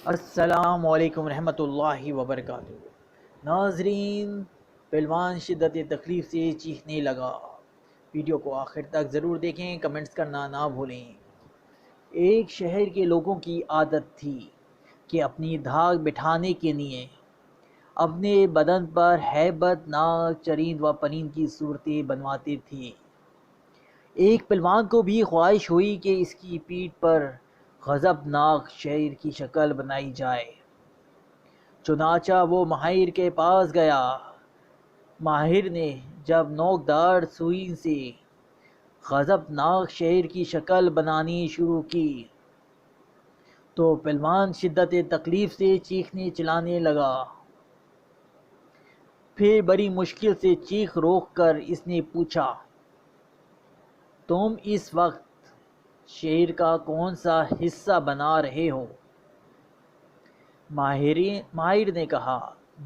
السلام علیکم ورحمۃ اللہ وبرکاتہ۔ ناظرین، پہلوان شدت تکلیف سے چیخنے لگا۔ ویڈیو کو آخر تک ضرور دیکھیں، کمنٹس کرنا نہ بھولیں۔ ایک شہر کے لوگوں کی عادت تھی کہ اپنی دھاک بٹھانے کے لیے اپنے بدن پر ہیبت ناک چریند و پریند کی صورتیں بنواتے تھے۔ ایک پہلوان کو بھی خواہش ہوئی کہ اس کی پیٹھ پر غضبناک شیر کی شکل بنائی جائے۔ چنانچہ وہ ماہر کے پاس گیا۔ ماہر نے جب نوکدار سوئی سے غضبناک شیر کی شکل بنانی شروع کی تو پہلوان شدت تکلیف سے چیخنے چلانے لگا۔ پھر بڑی مشکل سے چیخ روک کر اس نے پوچھا، تم اس وقت شیر کا کون سا حصہ بنا رہے ہو؟ ماہر نے کہا،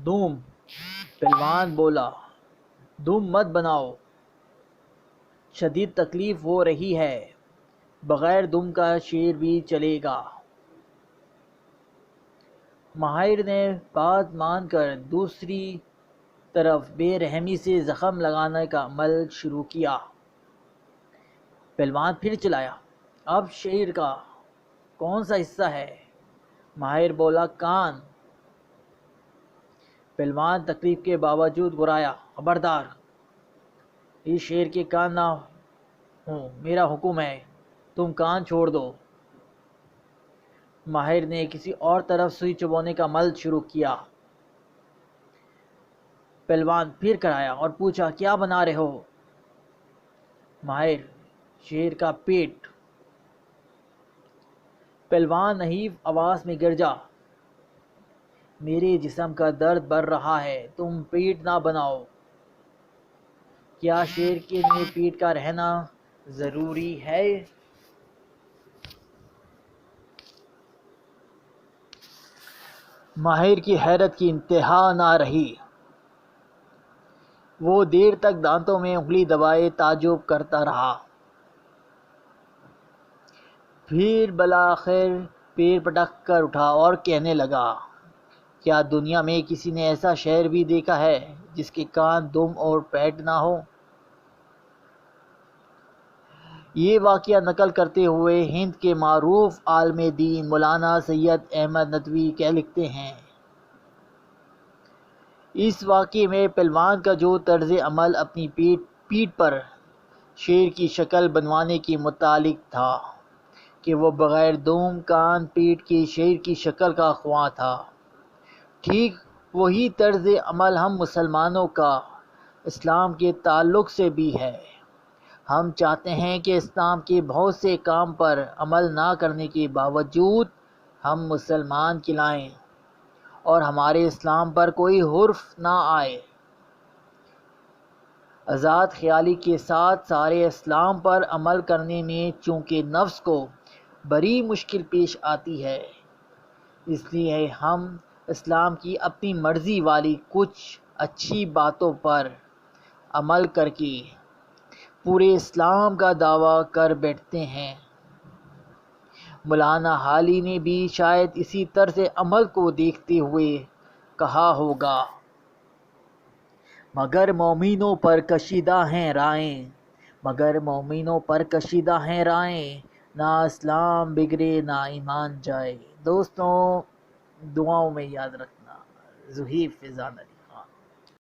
دم۔ پہلوان بولا، دم مت بناؤ، شدید تکلیف ہو رہی ہے، بغیر دم کا شیر بھی چلے گا۔ ماہر نے بات مان کر دوسری طرف بے رحمی سے زخم لگانے کا عمل شروع کیا۔ پہلوان پھر چلایا، اب شیر کا کون سا حصہ ہے؟ ماہر بولا، کان۔ پہلوان تکلیف کے باوجود گرایا، خبردار، اس شیر کے کان نہ ہوں، میرا حکم ہے، تم کان چھوڑ دو۔ ماہر نے کسی اور طرف سوئی چبونے کا عمل شروع کیا۔ پہلوان پھر کرایا اور پوچھا، کیا بنا رہے ہو؟ ماہر، شیر کا پیٹ۔ پہلوان نحیف آواز میں گرجا، میرے جسم کا درد بڑھ رہا ہے، تم پیٹ نہ بناؤ۔ کیا شیر کے لیے پیٹ کا رہنا ضروری ہے؟ ماہر کی حیرت کی انتہا نہ رہی۔ وہ دیر تک دانتوں میں انگلی دبائے تعجب کرتا رہا۔ پھر بالآخر پیر پٹک کر اٹھا اور کہنے لگا، کیا دنیا میں کسی نے ایسا شہر بھی دیکھا ہے جس کے کان، دم اور پیٹ نہ ہو؟ یہ واقعہ نقل کرتے ہوئے ہند کے معروف عالم دین مولانا سید احمد ندوی لکھتے ہیں، اس واقعے میں پہلوان کا جو طرز عمل اپنی پیٹھ پر شیر کی شکل بنوانے کے متعلق تھا کہ وہ بغیر دم، کان، پیٹھ کے شیر کی شکل کا خواہاں تھا، ٹھیک وہی طرز عمل ہم مسلمانوں کا اسلام کے تعلق سے بھی ہے۔ ہم چاہتے ہیں کہ اسلام کے بہت سے کام پر عمل نہ کرنے کے باوجود ہم مسلمان کہلائیں اور ہمارے اسلام پر کوئی حرف نہ آئے۔ آزاد خیالی کے ساتھ سارے اسلام پر عمل کرنے میں چونکہ نفس کو بڑی مشکل پیش آتی ہے، اس لیے ہم اسلام کی اپنی مرضی والی کچھ اچھی باتوں پر عمل کر کے پورے اسلام کا دعویٰ کر بیٹھتے ہیں۔ مولانا حالی نے بھی شاید اسی طرز عمل کو دیکھتے ہوئے کہا ہوگا، مگر مومنوں پر کشیدہ ہیں رائیں، مگر مومنوں پر کشیدہ ہیں رائیں، نہ اسلام بگڑے نہ ایمان جائے۔ دوستوں، دعاؤں میں یاد رکھنا۔ ظہیر فیضان علی۔